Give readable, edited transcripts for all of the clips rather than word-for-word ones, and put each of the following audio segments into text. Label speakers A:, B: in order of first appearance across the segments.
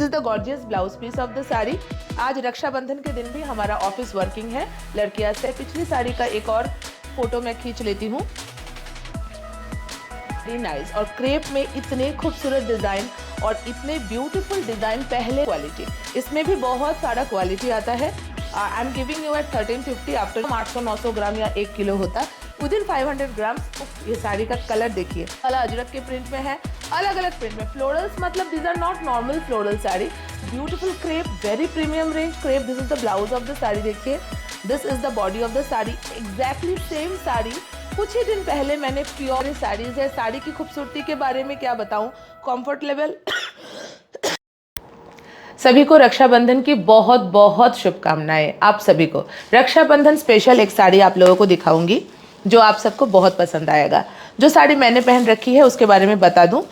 A: This is the gorgeous blouse piece of the sari. आज रक्षाबंधन के दिन भी हमारा ऑफिस वर्किंग है लड़कियां से। पिछली साड़ी का एक और फोटो मैं खींच लेती हूँ। नाइस और क्रेप में इतने खूबसूरत डिजाइन और इतने ब्यूटीफुल डिजाइन, पहले क्वालिटी, इसमें भी बहुत सारा क्वालिटी आता है। I am giving you at 1350 after 800-900 gram या 1 किलो होता विद इन 500 ग्राम। ये साड़ी का कलर देखिए, अलग अजरक के प्रिंट में है, अलग अलग प्रिंट में फ्लोरल्स, मतलब these are not normal floral sari, beautiful crepe, very premium range crepe. This is the blouse of the sari, देखिए this is the body of the sari, exactly same sari. कुछ ही दिन पहले मैंने प्योर साड़ीज है, साड़ी की खूबसूरती के बारे में क्या बताऊं, कंफर्ट लेवल। सभी को रक्षाबंधन की बहुत बहुत शुभकामनाएं। आप सभी को रक्षाबंधन स्पेशल एक साड़ी आप लोगों को दिखाऊंगी जो आप सबको बहुत पसंद आएगा। जो साड़ी मैंने पहन रखी है उसके बारे में बता दूं।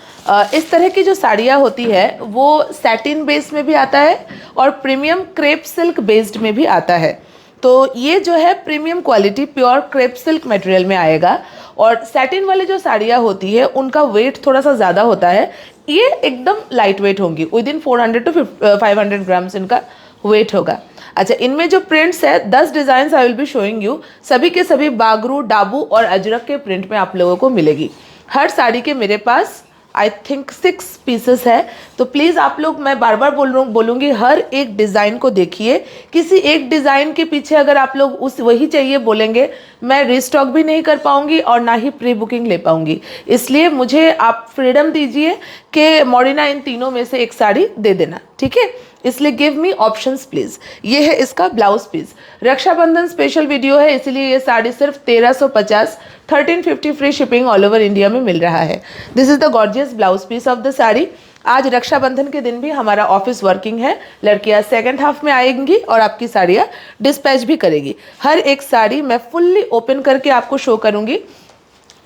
A: इस तरह की जो साड़ियाँ होती है वो सैटिन बेस में भी आता है और प्रीमियम क्रेप सिल्क बेस्ड में भी आता है। तो ये जो है premium quality pure crepe silk material में आएगा। और सैटिन वाली जो साड़ियाँ होती है उनका वेट थोड़ा सा ज़्यादा होता है, ये एकदम लाइट वेट होंगी, विद इन 400 to 500 ग्राम्स इनका वेट होगा। अच्छा, इनमें जो प्रिंट्स है 10 design I will be showing you, सभी के सभी बागरू, डाबू और अजरक के प्रिंट में आप लोगों को मिलेगी। हर साड़ी के मेरे पास आई थिंक 6 पीसेस है। तो प्लीज़ आप लोग, मैं बार बार बोलूँगी, हर एक डिज़ाइन को देखिए। किसी एक डिज़ाइन के पीछे अगर आप लोग उस वही चाहिए बोलेंगे, मैं रिस्टॉक भी नहीं कर पाऊँगी और ना ही प्री बुकिंग ले पाऊँगी। इसलिए मुझे आप फ्रीडम दीजिए कि मॉरिना इन तीनों में से एक साड़ी दे देना, ठीक है? इसलिए गिव मी ऑप्शंस प्लीज़। ये है इसका blouse piece. Raksha Bandhan special video है इसलिए ये साड़ी सिर्फ 1350, 1350 free shipping all over India में मिल रहा है। This is the gorgeous blouse piece of the sari. आज रक्षाबंधन के दिन भी हमारा ऑफिस वर्किंग है, लड़कियां सेकंड हाफ में आएंगी और आपकी साड़ियां डिस्पैच भी करेगी। हर एक साड़ी मैं फुल्ली ओपन करके आपको शो करूंगी।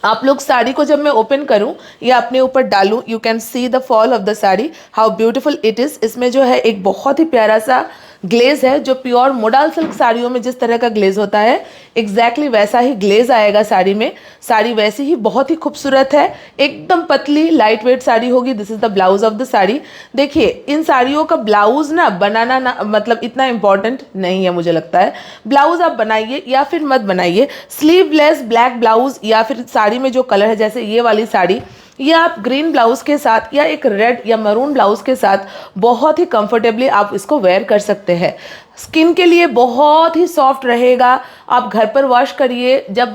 A: आप लोग साड़ी को जब मैं ओपन करूं या अपने ऊपर डालूं, you can see the fall of the sari, how beautiful it is. इसमें जो है एक बहुत ही प्यारा सा ग्लेज है, जो प्योर मोडाल सिल्क साड़ियों में जिस तरह का ग्लेज होता है एग्जैक्टली वैसा ही ग्लेज आएगा साड़ी में। साड़ी वैसी ही बहुत ही खूबसूरत है, एकदम पतली लाइट वेट साड़ी होगी। This is the blouse of the sari. देखिए इन साड़ियों का ब्लाउज ना बनाना ना मतलब इतना इंपॉर्टेंट नहीं है, मुझे लगता है ब्लाउज आप बनाइए या फिर मत बनाइए। स्लीवलेस ब्लैक ब्लाउज या फिर साड़ी में जो कलर है, जैसे ये वाली साड़ी, या आप ग्रीन ब्लाउज के साथ या एक रेड या मरून ब्लाउज के साथ बहुत ही कंफर्टेबली आप इसको वेयर कर सकते हैं। स्किन के लिए बहुत ही सॉफ्ट रहेगा। आप घर पर वॉश करिए, जब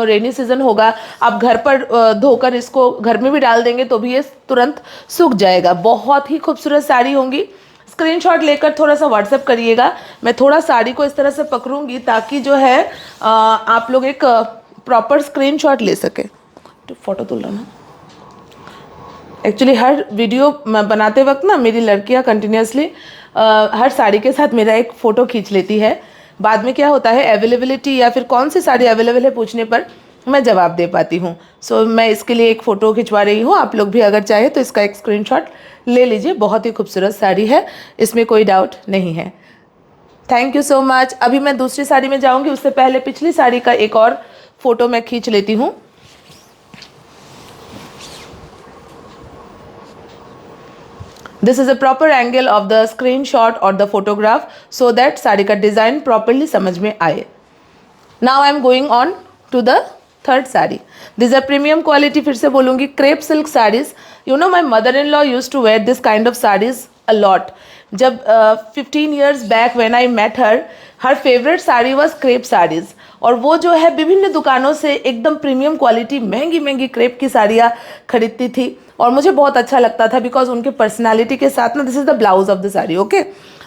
A: रेनी सीजन होगा आप घर पर धोकर इसको घर में भी डाल देंगे तो भी ये तुरंत सूख जाएगा। बहुत ही खूबसूरत साड़ी होंगी। स्क्रीनशॉट लेकर थोड़ा सा व्हाट्सएप करिएगा। मैं थोड़ा साड़ी को इस तरह से पकड़ूंगी ताकि जो है आप लोग एक प्रॉपर स्क्रीनशॉट ले सके। तो फोटो तुल रहा ना, एक्चुअली हर वीडियो बनाते वक्त ना मेरी लड़कियां कंटिन्यूसली हर साड़ी के साथ मेरा एक फ़ोटो खींच लेती है। बाद में क्या होता है, अवेलेबिलिटी या फिर कौन सी साड़ी अवेलेबल है पूछने पर मैं जवाब दे पाती हूँ। सो मैं इसके लिए एक फ़ोटो खिंचवा रही हूँ। आप लोग भी अगर चाहे तो इसका एक स्क्रीनशॉट ले लीजिए। बहुत ही खूबसूरत साड़ी है, इसमें कोई डाउट नहीं है। Thank you so much. अभी मैं दूसरी साड़ी में जाऊँगी, उससे पहले पिछली साड़ी का एक और फ़ोटो मैं खींच लेती हूँ। This is a proper angle of the screenshot और the photograph so that sari का डिज़ाइन प्रॉपरली समझ में आए। Now I am going on to the third sari. This are premium quality, फिर से बोलूँगी, crepe silk saris. You know my mother in law use to wear this kind of saris a lot. जब 15 years back when I met her favourite sari was crepe saris. और वो जो है विभिन्न दुकानों से एकदम प्रीमियम क्वालिटी महंगी महंगी क्रेप की साड़ियाँ खरीदती थी और मुझे बहुत अच्छा लगता था बिकॉज उनके पर्सनालिटी के साथ ना, this is the blouse of the sari, okay.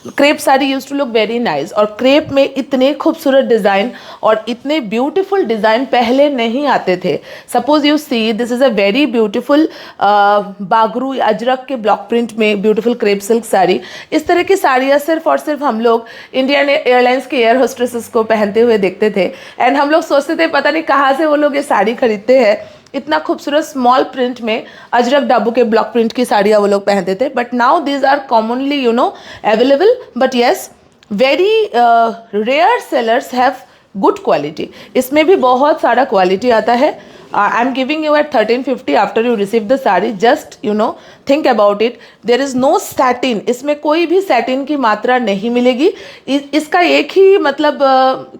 A: Crepe sari use to look very nice और क्रेप में इतने खूबसूरत डिज़ाइन और इतने ब्यूटीफुल डिज़ाइन पहले नहीं आते थे। Suppose you see this is a very beautiful Bagru Ajrak के ब्लॉक प्रिंट में ब्यूटीफुल क्रेप सिल्क साड़ी। इस तरह की साड़ियाँ सिर्फ और सिर्फ हम लोग इंडियन एयरलाइंस के एयर होस्टेसेस को पहनते हुए देखते थे एंड हम लोग सोचते थे पता नहीं कहाँ से वो लोग ये साड़ी खरीदते हैं। इतना खूबसूरत स्मॉल प्रिंट में अजरक डाबू के ब्लॉक प्रिंट की साड़ियाँ वो लोग पहनते थे। But now these are commonly available, but yes very rare sellers have good quality. इसमें भी बहुत सारा क्वालिटी आता है। I am giving you at 1350 after you receive the sari. Just you know think about it. There is no satin, इसमें कोई भी satin की मात्रा नहीं मिलेगी. इसका एक ही मतलब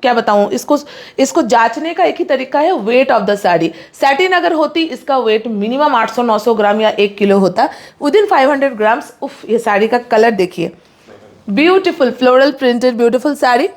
A: क्या बताऊँ, इसको जांचने का एक ही तरीका है, weight of the sari. Satin अगर होती इसका वेट मिनिमम 800-900 ग्राम या 1 किलो होता. Within 500 grams. उफ, ये साड़ी का कलर देखिए, beautiful floral printed beautiful sari.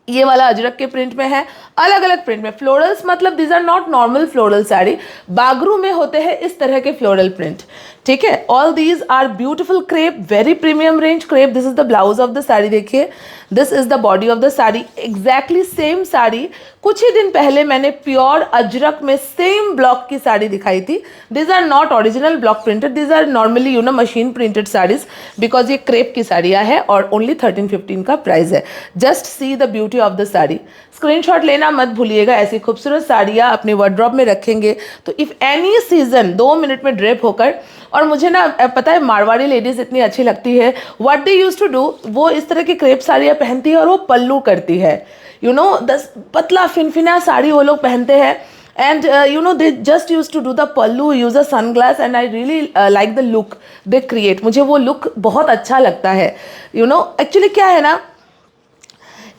A: ये वाला अजरक के प्रिंट में है, अलग अलग प्रिंट में. फ्लोरल्स मतलब this are not normal floral sari. Bagru में होते हैं इस तरह के फ्लोरल प्रिंट. ठीक है, all these are beautiful crepe, very premium range crepe. This is the blouse of the sari. देखिए, this is the body of the sari. Exactly same sari कुछ ही दिन पहले मैंने प्योर अजरक में सेम ब्लॉक की साड़ी दिखाई थी. These are not original block printed, these are normally you know machine printed saris, because ये क्रेप की साड़ियाँ है और ओनली 1315 का प्राइस है. Just see the beauty of the sari. Screenshot लेना मत भूलिएगा. ऐसी खूबसूरत साड़ियाँ अपने वार्डरोब में रखेंगे तो इफ़ एनी सीजन 2 मिनट में ड्रेप होकर. और मुझे ना पता है मारवाड़ी लेडीज़ इतनी अच्छी लगती है. What they use to do, वो इस तरह की क्रेप साड़ियाँ पहनती है और वो पल्लू करती है. यू नो पतला फिनफिना साड़ी वो लोग पहनते हैं. And you know they just used to do the pallu, use a sunglass, and I really like the look they create. मुझे वो look बहुत अच्छा लगता है. You know actually क्या है ना,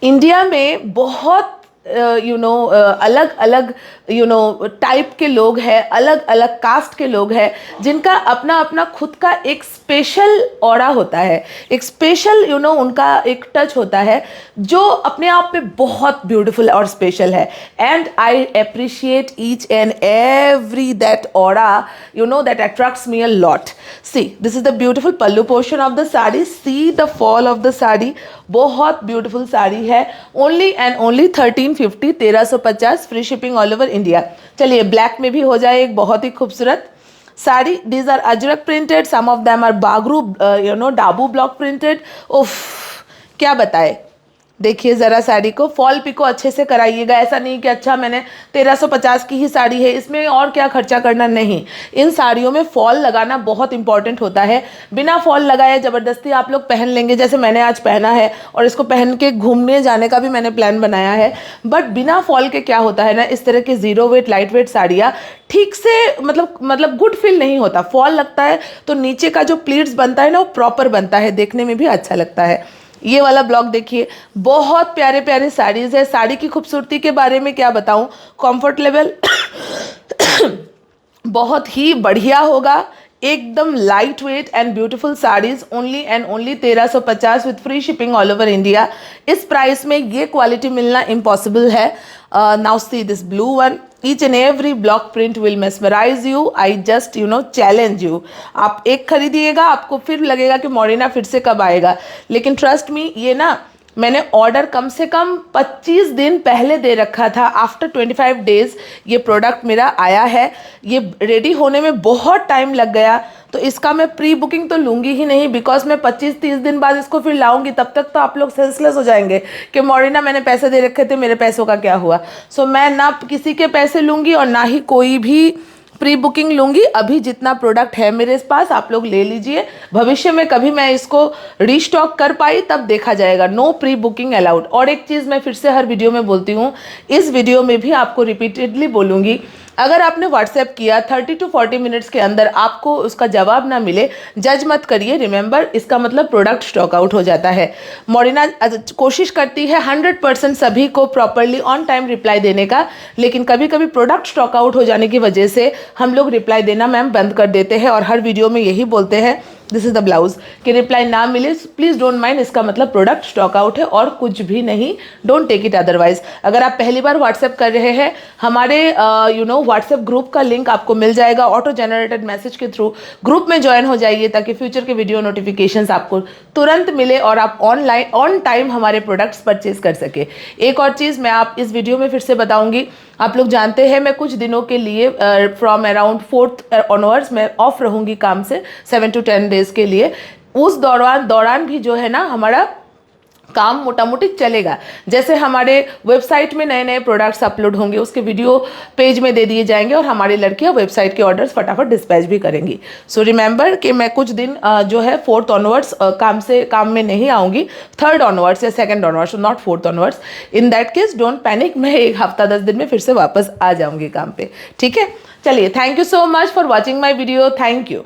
A: इंडिया में बहुत अलग अलग टाइप के लोग हैं, अलग अलग कास्ट के लोग हैं, जिनका अपना अपना खुद का एक स्पेशल ऑरा होता है, एक स्पेशल उनका एक टच होता है जो अपने आप में बहुत ब्यूटीफुल और स्पेशल है. And I appreciate each and every that aura that attracts me a lot. See this is the beautiful pallu portion of the sari. See the fall of the sari. बहुत ब्यूटीफुल साड़ी है. Only and only 1350, 1350, free shipping all over India. चलिए black में भी हो जाए एक बहुत ही खूबसूरत sari. These are ajrak printed, some of them are Bagru Dabu block printed. उफ, क्या बताए. देखिए ज़रा साड़ी को, फॉल पिको अच्छे से कराइएगा. ऐसा नहीं कि अच्छा मैंने 1350 की ही साड़ी है इसमें और क्या खर्चा करना, नहीं. इन साड़ियों में फॉल लगाना बहुत इंपॉर्टेंट होता है. बिना फॉल लगाए ज़बरदस्ती आप लोग पहन लेंगे, जैसे मैंने आज पहना है और इसको पहन के घूमने जाने का भी मैंने प्लान बनाया है. बट बिना फॉल के क्या होता है ना, इस तरह की ज़ीरो वेट लाइट वेट साड़ियाँ ठीक से मतलब गुड फील नहीं होता. फॉल लगता है तो नीचे का जो प्लीट्स बनता है ना वो प्रॉपर बनता है, देखने में भी अच्छा लगता है. ये वाला ब्लॉक देखिए, बहुत प्यारे प्यारे साड़ीज़ है. साड़ी की खूबसूरती के बारे में क्या बताऊं, कंफर्ट लेवल बहुत ही बढ़िया होगा. एकदम light weight and beautiful saris. Only and only 1350 with free shipping all over India. इस प्राइस में ये क्वालिटी मिलना इम्पॉसिबल है. Now see this blue one. Each and every block print will mesmerize you. I just challenge you. आप एक खरीदिएगा आपको फिर लगेगा कि मोरिना फिर से कब आएगा. लेकिन ट्रस्ट मी, ये ना मैंने ऑर्डर कम से कम 25 दिन पहले दे रखा था. आफ्टर 25 डेज ये प्रोडक्ट मेरा आया है. ये रेडी होने में बहुत टाइम लग गया, तो इसका मैं प्री बुकिंग तो लूँगी ही नहीं, बिकॉज मैं 25-30 दिन बाद इसको फिर लाऊंगी. तब तक तो आप लोग सेंसलेस हो जाएंगे कि मोरिना मैंने पैसे दे रखे थे, मेरे पैसों का क्या हुआ. सो मैं ना किसी के पैसे लूँगी और ना ही कोई भी प्री बुकिंग लूँगी. अभी जितना प्रोडक्ट है मेरे पास आप लोग ले लीजिए. भविष्य में कभी मैं इसको रीस्टॉक कर पाई तब देखा जाएगा. No pre booking allowed. और एक चीज़ मैं फिर से हर वीडियो में बोलती हूँ, इस वीडियो में भी आपको रिपीटेडली बोलूँगी, अगर आपने व्हाट्सएप किया 30 to 40 मिनट्स के अंदर आपको उसका जवाब ना मिले, जज मत करिए. रिमेंबर, इसका मतलब प्रोडक्ट स्टॉक आउट हो जाता है. मोरिना कोशिश करती है 100% सभी को प्रॉपरली ऑन टाइम रिप्लाई देने का, लेकिन कभी कभी प्रोडक्ट स्टॉक आउट हो जाने की वजह से हम लोग रिप्लाई देना मैम बंद कर देते हैं. और हर वीडियो में यही बोलते हैं, दिस इज़ द ब्लाउज, कि रिप्लाई ना मिले प्लीज़ डोंट माइंड, इसका मतलब प्रोडक्ट स्टॉक आउट है और कुछ भी नहीं. Don't take it otherwise. अगर आप पहली बार व्हाट्सएप कर रहे हैं, हमारे व्हाट्सएप ग्रुप का लिंक आपको मिल जाएगा ऑटो जनरेटेड मैसेज के थ्रू. ग्रुप में ज्वाइन हो जाइए ताकि फ्यूचर के वीडियो नोटिफिकेशंस आपको तुरंत मिले और आप ऑनलाइन ऑन टाइम हमारे प्रोडक्ट्स परचेज कर सके. एक और चीज़ मैं आप इस वीडियो में फिर से बताऊंगी. आप लोग जानते हैं मैं कुछ दिनों के लिए फ्रॉम अराउंड 4th ऑनवर्ड्स मैं ऑफ रहूँगी काम से 7 to 10 डेज़ के लिए. उस दौरान भी जो है ना हमारा काम मोटा मोटी चलेगा। जैसे हमारे वेबसाइट में नए नए प्रोडक्ट्स अपलोड होंगे, उसके वीडियो पेज में दे दिए जाएंगे और हमारी लड़कियां वेबसाइट के ऑर्डर्स फटाफट डिस्पैच भी करेंगी। सो रिमेंबर कि मैं कुछ दिन जो है 4th ऑनवर्ड्स काम में नहीं आऊँगी, 3rd ऑनवर्ड्स या 2nd onwards, not 4th onwards. In that case don't panic, मैं 1 हफ्ता 10 दिन में फिर से वापस आ जाऊँगी काम पे। ठीक है, चलिए, thank you so much for watching my video. Thank you.